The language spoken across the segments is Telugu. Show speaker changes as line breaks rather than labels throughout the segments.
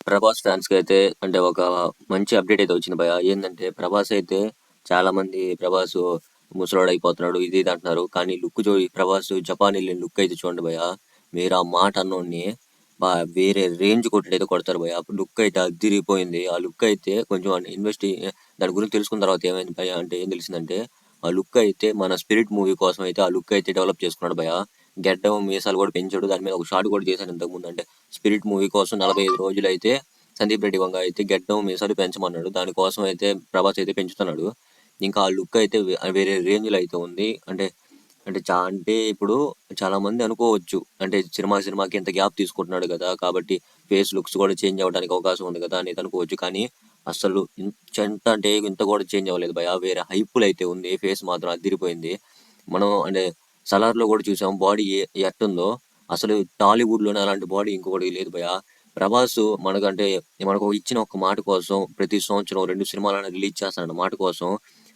ప్రభాస్ ఫ్యాన్స్‌కి అయితే అంటే ఒక మంచి అప్డేట్ అయితే వచ్చింది భయ్యా. ఏందంటే ప్రభాస్ అయితే చాలా మంది ప్రభాస్ ముసలోడైపోతున్నాడు ఇది ఇది అంటున్నారు. కానీ లుక్ ప్రభాస్ జపాన్ ఎళ్ళిన లుక్ అయితే చూడండి భయ్యా. మీరు ఆ మాట అన్నోడిని వేరే రేంజ్ కొట్టుడైతే కొడతారు భయ్యా. లుక్ అయితే అద్దిరిపోయింది. ఆ లుక్ అయితే కొంచెం దాని గురించి తెలుసుకున్న తర్వాత ఏమైంది భయ్యా అంటే ఏం తెలిసిందంటే ఆ లుక్ అయితే మన 'స్పిరిట్' మూవీ కోసం అయితే ఆ లుక్ అయితే డెవలప్ చేసుకున్నాడు భయ్యా. గెడ్డం, మీసాలు కూడా పెంచాడు. దాని మీద ఒక షాట్ కూడా చేశాను ఇంతకుముందు. అంటే 'స్పిరిట్' మూవీ కోసం 45 రోజులైతే సందీప్ రెడ్డి వంగ అయితే గెడ్డం మీసాలు పెంచమన్నాడు. దానికోసం అయితే ప్రభాస్ అయితే పెంచుతున్నాడు. ఇంకా ఆ లుక్ అయితే వేరే రేంజ్‌లో అయితే ఉంది. అంటే ఇప్పుడు చాలా మంది అనుకోవచ్చు. అంటే సినిమాకి ఇంత గ్యాప్ తీసుకుంటున్నాడు కదా! కాబట్టి ఫేస్ లుక్స్ కూడా చేంజ్ అవ్వడానికి అవకాశం ఉంది కదా! అనేది అనుకోవచ్చు. కానీ అసలు ఎంత అంటే ఇంత కూడా చేంజ్ అవ్వలేదు భయ్యా. వేరే హైపుల్ అయితే ఉంది. ఫేస్ మాత్రం అదిరిపోయింది. మనం అంటే 'సలార్‌లో' కూడా చూసాం. బాడీ ఎట్టుందో అసలు టాలీవుడ్‌లోనే అలాంటి బాడీ ఇంకొకటి లేదు భయ్యా. ప్రభాస్ మనకు ఇచ్చిన ఒక మాట కోసం ప్రతి సంవత్సరం 2 సినిమాలైనా రిలీజ్ చేస్తానన్న మాట కోసం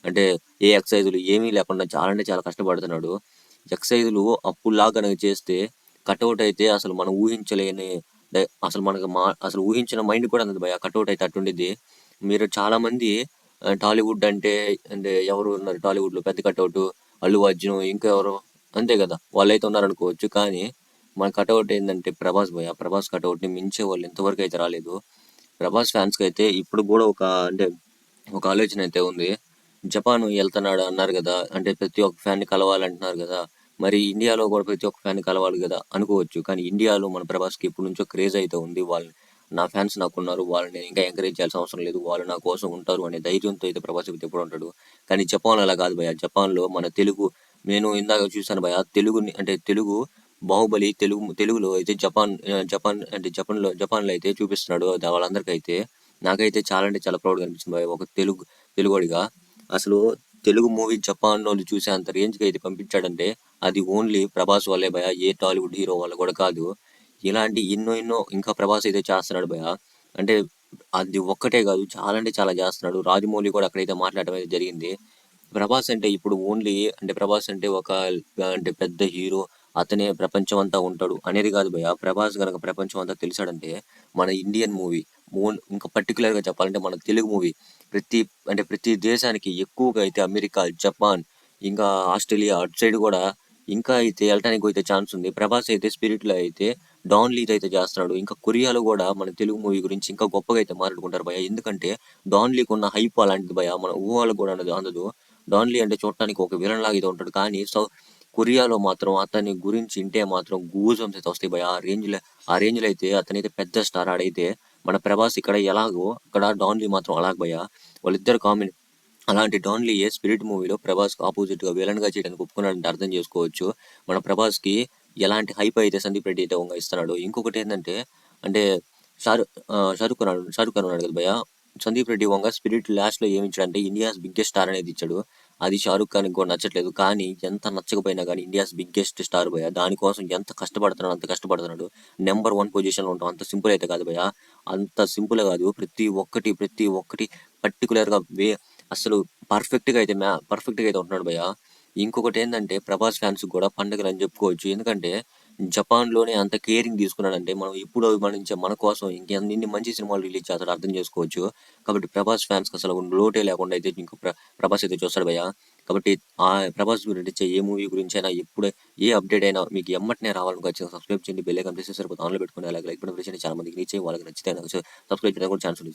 అంటే ఏ ఎక్సర్సైజులు ఏమీ లేకుండా చాలా అంటే చాలా కష్టపడుతున్నాడు. ఎక్సర్సైజులు అప్పుడులాగా గనక చేస్తే కటౌట్ అయితే అసలు మనం ఊహించలేని అసలు మనకు అసలు ఊహించిన మైండ్ కూడా అందదు భయ్యా. కటౌట్ అయితే అట్టుండిద్ది. మీరు చాలా మంది టాలీవుడ్ అంటే ఎవరు ఉన్నారు టాలీవుడ్‌లో పెద్ద కటౌట్ 'అల్లు అర్జున్' ఇంకా ఎవరో అంతే కదా! వాళ్ళైతే ఉన్నారనుకోవచ్చు. కానీ మన కటౌట్ ఏందంటే ప్రభాస్ భయ్యా. ప్రభాస్ కటౌట్‌ని మించే వాళ్ళు ఇంతవరకు అయితే రాలేదు. ప్రభాస్ ఫ్యాన్స్‌కి అయితే ఇప్పుడు కూడా ఒక ఆలోచన అయితే ఉంది. జపాన్ ఎళ్తన్నాడు అన్నారు గదా! అంటే ప్రతి ఒక్క ఫ్యాన్‌ని కలవాలంటున్నారు గదా! మరి ఇండియాలో గూడా ప్రతి ఒక్క ఫ్యాన్‌ని కలవాలి గదా! అనుకోవచ్చు. కానీ ఇండియాలో మన ప్రభాస్‌కి ఎప్పటినుంచో క్రేజ్ అయితే ఉంది. నా ఫ్యాన్స్ నాకున్నారు. వాళ్ళని ఇంకా ఎంకరేజ్ చేయాల్సిన అవసరం లేదు. వాళ్ళు నా కోసం ఉంటారు అనే ధైర్యంతో అయితే ప్రభాస్ అయితే ఎప్పుడు ఉంటాడు. కానీ జపాన్ అలా కాదు భయ్యా. జపాన్‌లో మన తెలుగు నేను ఇందాక చూసాను భయ్యా. తెలుగు 'బాహుబలి' తెలుగులో అయితే జపాన్‌లో అయితే చూపిస్తున్నాడు. వాళ్ళందరికైతే. నాకైతే చాలా అంటే చాలా ప్రౌడ్‌గా అనిపించింది భయ్యా. ఒక తెలుగోడిగా. అసలు తెలుగు మూవీ జపాన్‌లోని చూసేంత రేంజ్‌కి అయితే పంపించాడంటే అది ఓన్లీ ప్రభాస్ వల్లే భయ్యా. ఏ టాలీవుడ్ హీరో వల్ల కూడా కాదు. ఇలాంటి ఎన్నో ఇంకా ప్రభాస్ అయితే చేస్తున్నాడు భయ్యా. అంటే అది ఒక్కటే కాదు చాలా అంటే చాలా చేస్తున్నాడు. రాజమౌళి కూడా అక్కడైతే మాట్లాడడం అయితే జరిగింది. ప్రభాస్ అంటే ఇప్పుడు ఓన్లీ అంటే ప్రభాస్ అంటే అంటే పెద్ద హీరో అతనే ప్రపంచం అంతా ఉంటాడు అనేది కాదు భయ్యా. ప్రభాస్ గనక ప్రపంచం అంతా తెలిసాడంటే మన ఇండియన్ మూవీ ఇంకా పర్టికులర్ గా చెప్పాలంటే మన తెలుగు మూవీ ప్రతి ప్రతి దేశానికి ఎక్కువగా అయితే అమెరికా, జపాన్ ఇంకా ఆస్ట్రేలియా అటు సైడ్ కూడా ఇంకా అయితే వెళ్ళటానికి అయితే ఛాన్స్ ఉంది. ప్రభాస్ అయితే స్పిరిట్ లో అయితే డాన్ లీతో అయితే చేస్తున్నాడు. ఇంకా కొరియాలో కూడా మన తెలుగు మూవీ గురించి ఇంకా గొప్పగా అయితే మాట్లాడుకుంటారు భయ్యా. ఎందుకంటే డాన్ లీకి ఉన్న హైప్ అలాంటిది భయ్యా. మన ఊహలకు కూడా అందదు. డాన్ లీ అంటే చూడటానికి ఒక విలన్ లాగా అయితే ఉంటాడు. కానీ కొరియాలో మాత్రం అతని గురించి వింటే మాత్రం గూస్ బంప్స్ అయితే వస్తాయి భయ్యా. ఆ రేంజ్ లో అయితే అతనైతే పెద్ద స్టార్. ఆడైతే మన ప్రభాస్ ఇక్కడ ఎలాగో అక్కడ డాన్ లీ మాత్రం అలాగ భయ్యా. వాళ్ళిద్దరు కామెడీ అలాంటి డాన్ లీయే 'స్పిరిట్' మూవీలో ప్రభాస్‌కి ఆపోజిట్‌గా విలన్‌గా చేయడానికి ఒప్పుకున్నాడంటే అర్థం చేసుకోవచ్చు. మన ప్రభాస్‌కి ఎలాంటి హైప్ అయితే సందీప్ రెడ్డి అయితే ఇస్తున్నాడో. ఇంకొకటేందంటే అంటే షారుఖ్ ఖాన్ ఉన్నాడు కదా భయ్యా. సందీప్ రెడ్డి 'స్పిరిట్' లాస్ట్‌లో ఏమి ఇచ్చాడంటే ఇండియాస్ బిగ్గెస్ట్ స్టార్ అనేది ఇచ్చాడు. అది షారుఖ్ ఖాన్‌కి కూడా నచ్చట్లేదు. కానీ ఎంత నచ్చకపోయినా కానీ ఇండియాస్ బిగ్గెస్ట్ స్టార్ భయ్యా. దానికోసం ఎంత కష్టపడుతున్నాడో అంత కష్టపడుతున్నాడు. నంబర్ 1 పొజిషన్‌లో ఉండటం అంత సింపుల్ అయితే కాదు భయ్యా. అంత సింపుల్ కాదు. ప్రతి ఒక్కటి పర్టిక్యులర్‌గా అసలు పర్ఫెక్ట్‌గా అయితే ఉంటున్నాడు భయ్యా. ఇంకొకటి ఏందంటే ప్రభాస్ ఫ్యాన్స్ కూడా పండుగలు అని చెప్పుకోవచ్చు. ఎందుకంటే జపాన్‌లోనే అంత కేరింగ్ తీసుకున్నాడంటే మనం ఎప్పుడు అభిమానించే మన కోసం ఇంకెన్ని మంచి సినిమాలు రిలీజ్ చేస్తాడో అర్థం చేసుకోవచ్చు. కాబట్టి ప్రభాస్ ఫ్యాన్స్‌కి అసలు లోటే లేకుండా అయితే ప్రభాస్ అయితే చూస్తాడు భయ్యా. కాబట్టి ఆ ప్రభాస్ గురించి ఏ మూవీ గురించైనా ఏ అప్డేట్ అయినా మీకు ఎమ్మటనే రావాలని ఖచ్చితంగా సబ్స్క్రైబ్ చేయండి. బెల్ ఐకాన్ ప్రెస్ చేస్తే సరిపోతుంది. ఆన్‌లో పెట్టుకొని అలాగే లైక్ బటన్ ప్రెస్ చేయండి. చాలా మందికి రీచ్ అయ్యి వాళ్ళకి నచ్చితే సబ్స్క్రైబ్ చేయడానికి కూడా ఛాన్స్ ఉంది.